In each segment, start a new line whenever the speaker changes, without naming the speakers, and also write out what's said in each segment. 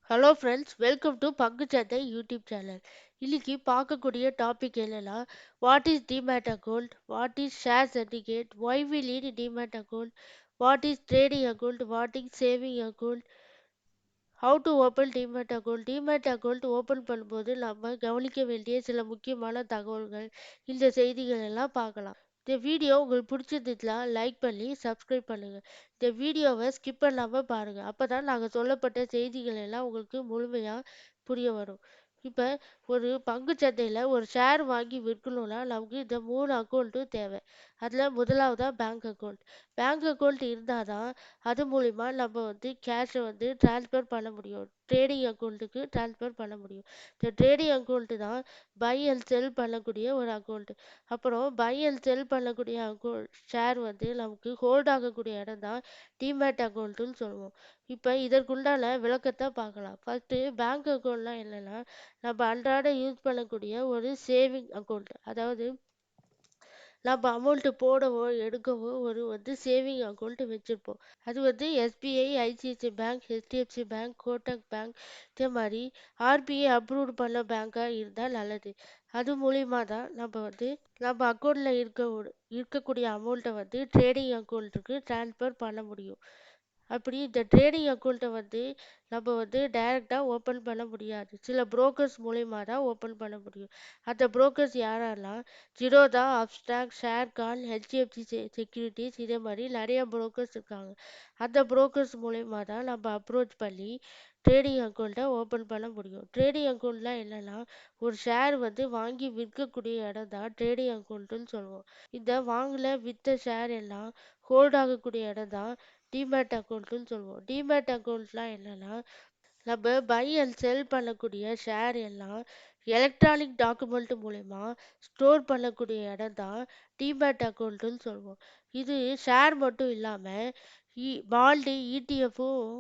Hello friends, welcome to பங்குச்சந்தை YouTube channel. இன்னைக்கு பார்க்கக்கூடிய டாபிக் என்னன்னா, what is demat account, what is share certificate, why we need demat account, what is trading account, what is saving account, how to open demat account. Demat account open பண்ணும்போது நம்ம கவனிக்க வேண்டிய சில முக்கியமான தகவல்கள், இந்த செய்திகள் எல்லாம் பார்க்கலாம். இந்த வீடியோ உங்களுக்கு பிடிச்சிருந்துச்சுன்னா லைக் பண்ணி சப்ஸ்கிரைப் பண்ணுங்க. இந்த வீடியோவை ஸ்கிப் பண்ணாம பாருங்க. அப்பதான் நாங்கள் சொல்லப்பட்ட செய்திகள் எல்லாம் உங்களுக்கு முழுமையா புரிய வரும். இப்போ ஒரு பங்கு சந்தையில் ஒரு ஷேர் வாங்கி விற்கணும்னா நமக்கு இந்த 3 அக்கௌண்ட்டும் தேவை. அதில் முதலாவதா பேங்க் அக்கௌண்ட். பேங்க் அக்கௌண்ட் இருந்தால் தான் அது மூலிமா நம்ம கேஷை ட்ரான்ஸ்ஃபர் பண்ண முடியும். ட்ரேடிங் அக்கௌண்ட்டுக்கு ட்ரான்ஸ்ஃபர் பண்ண முடியும். இந்த ட்ரேடிங் அக்கௌண்ட்டு தான் பை அண்ட் செல் பண்ணக்கூடிய ஒரு அக்கௌண்ட். அப்புறம் பை அண்ட் செல் பண்ணக்கூடிய அக்கௌண்ட் ஷேர் நமக்கு ஹோல்ட் ஆகக்கூடிய இடம் தான் டிமேட் அக்கௌண்ட்டுன்னு சொல்லுவோம். இப்போ இதற்குண்டான விளக்கத்தை பார்க்கலாம். ஃபஸ்ட்டு பேங்க் அக்கௌண்ட்னா என்னென்னா, நம்ம அன்றாட யூஸ் பண்ணக்கூடிய ஒரு சேவிங் அக்கௌண்ட். அதாவது நம்ம அமௌண்ட்டு போடவோ எடுக்கவோ ஒரு சேவிங் அக்கௌண்ட் வச்சுருப்போம். அது SBI, ICICI bank, HDFC bank, Kotak bank, இதே மாதிரி ஆர்பிஐ அப்ரூவ்டு பண்ண பேங்காக இருந்தால் நல்லது. அது மூலிமா தான் நம்ம அக்கௌண்ட்டில் இருக்கக்கூடிய அமௌண்ட்டை ட்ரேடிங் அக்கௌண்ட்டுக்கு ட்ரான்ஸ்ஃபர் பண்ண முடியும். அப்படி இந்த ட்ரேடிங் அக்கௌண்ட்டை நம்ம டைரெக்டாக ஓப்பன் பண்ண முடியாது. சில புரோக்கர்ஸ் மூலிமா தான் ஓப்பன் பண்ண முடியும். அந்த புரோக்கர்ஸ் யாரெல்லாம் ஜிரோதா, அப்ஸ்டாக், ஷேர்கான், ஹெச்டிஎஃப்சி செக்யூரிட்டிஸ், இதே மாதிரி நிறைய புரோக்கர்ஸ் இருக்காங்க. அந்த புரோக்கர்ஸ் மூலிமா தான் நம்ம அப்ரோச் பண்ணி ட்ரேடிங் அக்கௌண்ட்டை ஓப்பன் பண்ண முடியும். ட்ரேடிங் அக்கௌண்ட்லாம் என்னென்னா, ஒரு ஷேர் வாங்கி விற்கக்கூடிய இடம் தான் ட்ரேடிங் அக்கௌண்ட்டுன்னு சொல்லுவோம். இந்த வாங்கல விற்ற ஷேர் எல்லாம் ஹோல்ட் ஆகக்கூடிய இடம் தான் டிமேட் அக்கௌண்ட்டுன்னு சொல்லுவோம். டிமேட் அக்கௌண்ட்லாம் என்னென்னா, நம்ம பை அண்ட் செல் பண்ணக்கூடிய ஷேர் எல்லாம் எலக்ட்ரானிக் டாக்குமெண்ட் மூலயமா ஸ்டோர் பண்ணக்கூடிய இடம் தான் டிமேட் அக்கௌண்ட்டுன்னு சொல்லுவோம். இது ஷேர் மட்டும் இல்லாமல் பாண்டு, இடிஎஃப்பும்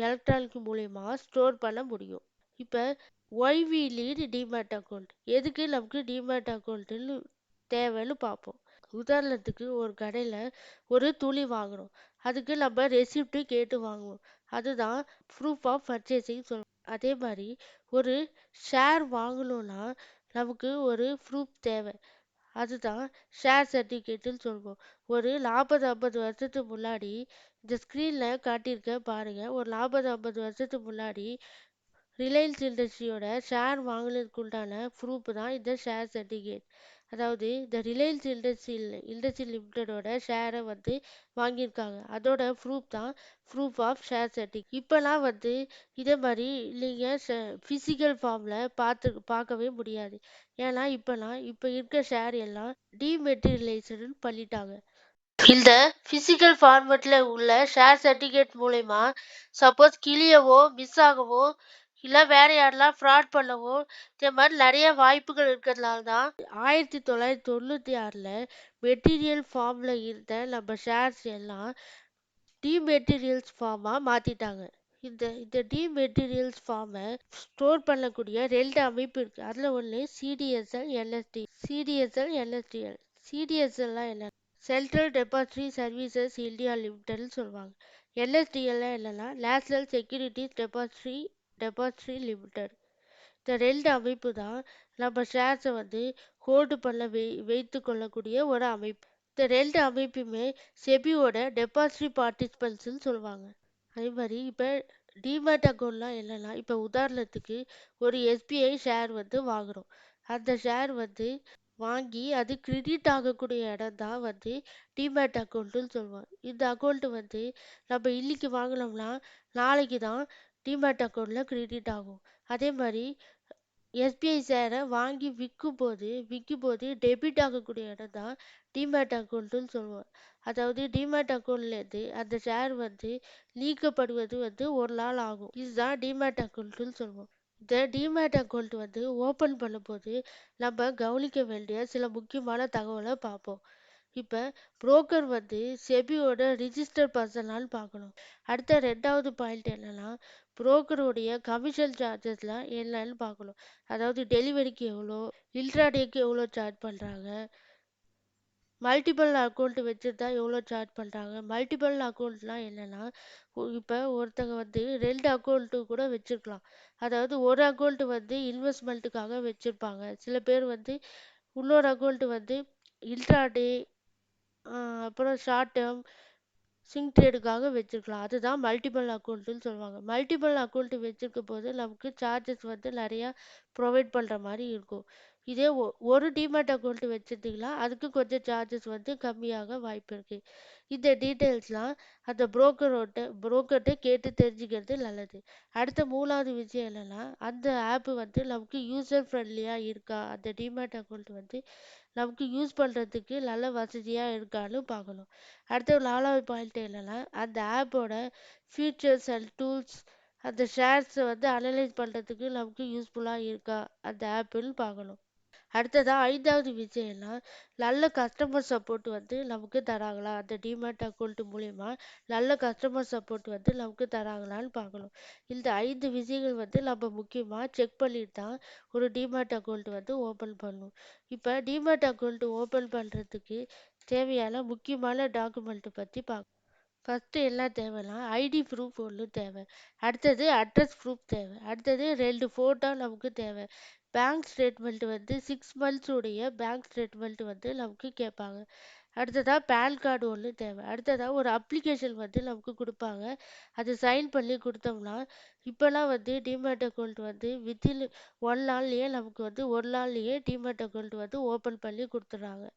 எலக்ட்ரானிக் மூலயமா ஸ்டோர் பண்ண முடியும். இப்போ why we need demat account, எதுக்கு நமக்கு டிமேட் அக்கௌண்ட்டுன்னு தேவைன்னு பார்ப்போம். உதாரணத்துக்கு ஒரு கடையில் ஒரு துணி வாங்குறோம். அதுக்கு நம்ம ரெசிப்ட் கேட்டு வாங்குவோம். அதுதான் ப்ரூஃப் ஆஃப் பர்ச்சேசிங் சொல்லுவோம். அதே மாதிரி ஒரு ஷேர் வாங்கணும்னா நமக்கு ஒரு ப்ரூஃப் தேவை. அதுதான் ஷேர் சர்டிஃபிகேட்டுன்னு சொல்லுவோம். ஒரு 40-50 வருஷத்துக்கு முன்னாடி, இந்த ஸ்க்ரீனில் காட்டியிருக்க பாருங்க, ஒரு 40-50 வருஷத்துக்கு முன்னாடி ரிலையன்ஸ் இண்டஸ்ட்ரியோட ஷேர் வாங்கினதுக்கு உண்டான ப்ரூஃப் தான் இந்த ஷேர் சர்டிஃபிகேட். அதாவது இந்த ரிலையன்ஸ் இண்டஸ்ட்ரி லிமிட்டடோட ஷேரை வாங்கியிருக்காங்க. அதோட ப்ரூஃப் தான் ப்ரூஃப் ஆஃப் ஷேர் சர்டிஃபிகேட். இப்போலாம் இதே மாதிரி நீங்கள் ஃபிசிக்கல் ஃபார்மில் பார்க்கவே முடியாது. ஏன்னா இப்போ இருக்க ஷேர் எல்லாம் டிமெட்டீரியலைஸ்டு பண்ணிட்டாங்க. இந்த பிசிக்கல் ஃபார்மேட்ல உள்ள ஷேர் சர்டிஃபிகேட் மூலயமா சப்போஸ் கிளியவோ, மிஸ் ஆகவோ, இல்லை வேற யாரெல்லாம் ஃப்ராட் பண்ணவோ, இந்த மாதிரி நிறைய வாய்ப்புகள் இருக்கிறதுனால தான் 1996ல் மெட்டீரியல் ஃபார்மில் இருந்த நம்ம ஷேர்ஸ் எல்லாம் டிமெட்டீரியல்ஸ் ஃபார்மாக மாற்றிட்டாங்க. இந்த இந்த டிமெட்டீரியல்ஸ் ஃபார்மை ஸ்டோர் பண்ணக்கூடிய 2 அமைப்பு இருக்குது. அதில் ஒன்று சிடிஎஸ்எல், என்எஸ்டி. சிடிஎஸ்எல்லாம் என்ன, சென்ட்ரல் டெபாசிட்டரி சர்வீசஸ் இந்தியா லிமிடெட்னு சொல்லுவாங்க. என்எஸ்டிஎல்லாம் என்னன்னா, நேஷனல் செக்யூரிட்டிஸ் டெபாசிட்டரி லிமிடெட். இந்த 2 அமைப்பு தான் நம்ம ஷேர்ஸை ஹோல்டு பண்ண வைத்து கொள்ளக்கூடிய ஒரு அமைப்பு. இந்த 2 அமைப்புமே செபியோட டெபாசிட்டரி பார்ட்டிசிபென்ட்ஸ்னு சொல்லுவாங்க. அதே மாதிரி இப்போ டிமேட் அக்கௌண்ட்லாம் என்னன்னா, இப்போ உதாரணத்துக்கு ஒரு எஸ்பிஐ ஷேர் வாங்குகிறோம். அந்த ஷேர் வாங்கி அது கிரெடிட் ஆகக்கூடிய இடம் தான் டிமேட் அக்கௌண்ட்டுன்னு சொல்லுவோம். இந்த அக்கௌண்ட்டு நம்ம இன்னைக்கு வாங்கினோம்னா நாளைக்கு தான் டிமேட் அக்கௌண்ட்டில் கிரெடிட் ஆகும். அதே மாதிரி எஸ்பிஐ ஷேரை வாங்கி விற்கும்போது டெபிட் ஆகக்கூடிய இடம் தான் டிமேட் அக்கௌண்ட்டுன்னு சொல்லுவோம். அதாவது டிமேட் அக்கௌண்ட்லேருந்து அந்த ஷேர் நீக்கப்படுவது ஒரு நாள் ஆகும். இதுதான் டிமேட் அக்கௌண்ட்டுன்னு சொல்லுவோம். இந்த டிமேட் அக்கௌண்ட் ஓப்பன் பண்ணும்போது நம்ம கவனிக்க வேண்டிய சில முக்கியமான தகவலை பார்ப்போம். இப்போ புரோக்கர் செபியோட ரிஜிஸ்டர் பர்சனான்னு பார்க்கணும். அடுத்த 2வது பாயிண்ட் என்னன்னா, புரோக்கருடைய கமிஷன் சார்ஜஸ்லாம் என்னன்னு பார்க்கணும். அதாவது டெலிவரிக்கு எவ்வளோ, இன்ட்ராடேக்கு எவ்வளோ சார்ஜ் பண்ணுறாங்க, மல்டிபிள் அக்கௌண்ட் வச்சுருந்தா எவ்வளோ சார்ஜ் பண்ணுறாங்க? மல்டிபிள் அக்கௌண்ட்லாம் என்னன்னா, இப்போ ஒருத்தங்க வந்து 2 அக்கௌண்ட்டு கூட வச்சுருக்கலாம். அதாவது ஒரு அக்கௌண்ட் வந்து இன்வெஸ்ட்மெண்ட்டுக்காக வச்சுருப்பாங்க. சில பேர் வந்து இன்னொரு அக்கௌண்ட் வந்து இன்ட்ராடே அப்புறம் ஷார்ட் டேர்ம் சிங்க் ட்ரேடுக்காக வச்சுருக்கலாம். அதுதான் மல்டிபிள் அக்கௌண்ட்டுன்னு சொல்லுவாங்க. மல்டிபிள் அக்கௌண்ட் வச்சிருக்கும் போது நமக்கு சார்ஜஸ் வந்து நிறையா ப்ரொவைட் பண்ணுற மாதிரி இருக்கும். இதே ஒரு டிமேட் அக்கௌண்ட் வச்சுருந்தீங்கன்னா அதுக்கு கொஞ்சம் சார்ஜஸ் வந்து கம்மியாக வாய்ப்பு இருக்குது. இந்த டீட்டெயில்ஸ்லாம் அந்த புரோக்கர்கிட்ட கேட்டு தெரிஞ்சுக்கிறது நல்லது. அடுத்த 3வது விஷயம் என்னென்னா, அந்த ஆப்பு வந்து நமக்கு யூசர் ஃப்ரெண்ட்லியாக இருக்கா, அந்த டிமேட் அக்கௌண்ட் வந்து நமக்கு யூஸ் பண்ணுறதுக்கு நல்ல வசதியாக இருக்கான்னு பார்க்கணும். அடுத்த 4வது பாயிண்ட் என்னென்னா, அந்த ஆப்போட ஃபீச்சர்ஸ் அண்ட் டூல்ஸ் அந்த ஷேர்ஸை வந்து அனலைஸ் பண்ணுறதுக்கு நமக்கு யூஸ்ஃபுல்லாக இருக்கா அந்த ஆப்புன்னு பார்க்கணும். அடுத்ததாக 5வது விஷயம்னா, நல்ல கஸ்டமர் சப்போர்ட் வந்து நமக்கு தராங்களா, அந்த டிமேட் அக்கௌண்ட் மூலிமா நல்ல கஸ்டமர் சப்போர்ட் வந்து நமக்கு தராங்களான்னு பார்க்கணும். இந்த 5 விஷயங்கள் வந்து நம்ம முக்கியமாக செக் பண்ணிட்டு தான் ஒரு டிமேட் அக்கௌண்ட் வந்து ஓப்பன் பண்ணணும். இப்போ டிமேட் அக்கௌண்ட் ஓப்பன் பண்ணுறதுக்கு தேவையான முக்கியமான டாக்குமெண்ட்டை பற்றி பார்க்கணும். ஃபஸ்ட்டு என்ன தேவைன்னா, ஐடி ப்ரூஃப் ஒன்று தேவை. அடுத்தது அட்ரஸ் ப்ரூஃப் தேவை. அடுத்தது 2 ஃபோட்டோ நமக்கு தேவை. பேங்க் ஸ்டேட்மெண்ட் வந்து 6 மந்த்ஸ் உடைய பேங்க் ஸ்டேட்மெண்ட் வந்து நமக்கு கேட்பாங்க. அடுத்ததாக பேன் கார்டு ஒன்று தேவை. அடுத்ததாக ஒரு அப்ளிகேஷன் வந்து நமக்கு கொடுப்பாங்க. அதை சைன் பண்ணி கொடுத்தோம்னா, இப்போலாம் வந்து டிமேட் அக்கௌண்ட் வந்து வித்தின் 1 நாள்லேயே நமக்கு வந்து 1 நாள்லேயே டிமேட் அக்கௌண்ட் வந்து ஓப்பன் பண்ணி கொடுத்துட்றாங்க.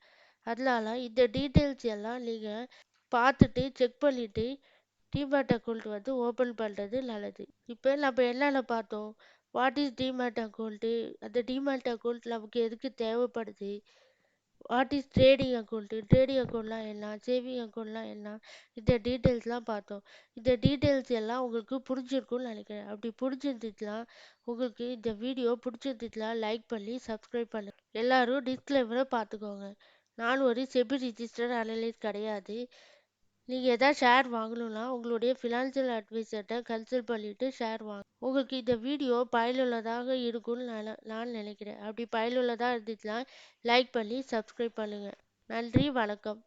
அதனால இந்த டீட்டெயில்ஸ் எல்லாம் நீங்கள் பார்த்துட்டு செக் பண்ணிவிட்டு டிமேட் அக்கௌண்ட் வந்து ஓப்பன் பண்ணுறது நல்லது. இப்போ நம்ம என்னென்ன பார்த்தோம்? வாட் இஸ் டிமேட் அக்கௌண்ட்டு, அந்த டிமேட் அக்கௌண்ட் நமக்கு எதுக்கு தேவைப்படுது, what is trading account, trading அக்கௌண்ட்லாம் என்ன, சேவிங் அக்கௌண்ட்லாம் என்ன, இந்த டீட்டெயில்ஸ்லாம் பார்த்தோம். இந்த டீட்டெயில்ஸ் எல்லாம் உங்களுக்கு புரிஞ்சிருக்கும்னு நினைக்கிறேன். அப்படி புரிஞ்சிருந்துச்சுன்னா, உங்களுக்கு இந்த வீடியோ பிடிச்சிருந்துச்சுன்னா லைக் பண்ணி சப்ஸ்கிரைப் பண்ணுங்கள். எல்லாரும் டிஸ்க்ளைமரை பார்த்துக்கோங்க. நான் ஒரு செபி ரிஜிஸ்டர் அனலிஸ்ட் கிடையாது. நீங்கள் எதாவது ஷேர் வாங்கணும்னா உங்களுடைய ஃபினான்ஷியல் அட்வைசர்கிட்ட கன்சல்ட் பண்ணிவிட்டு ஷேர் வாங்க. உங்களுக்கு இந்த வீடியோ பயனுள்ளதாக இருக்கும்னு நான் நினைக்கிறேன். அப்படி பயனுள்ளதாக இருந்துச்சுன்னா லைக் பண்ணி சப்ஸ்கிரைப் பண்ணுங்கள். நன்றி, வணக்கம்.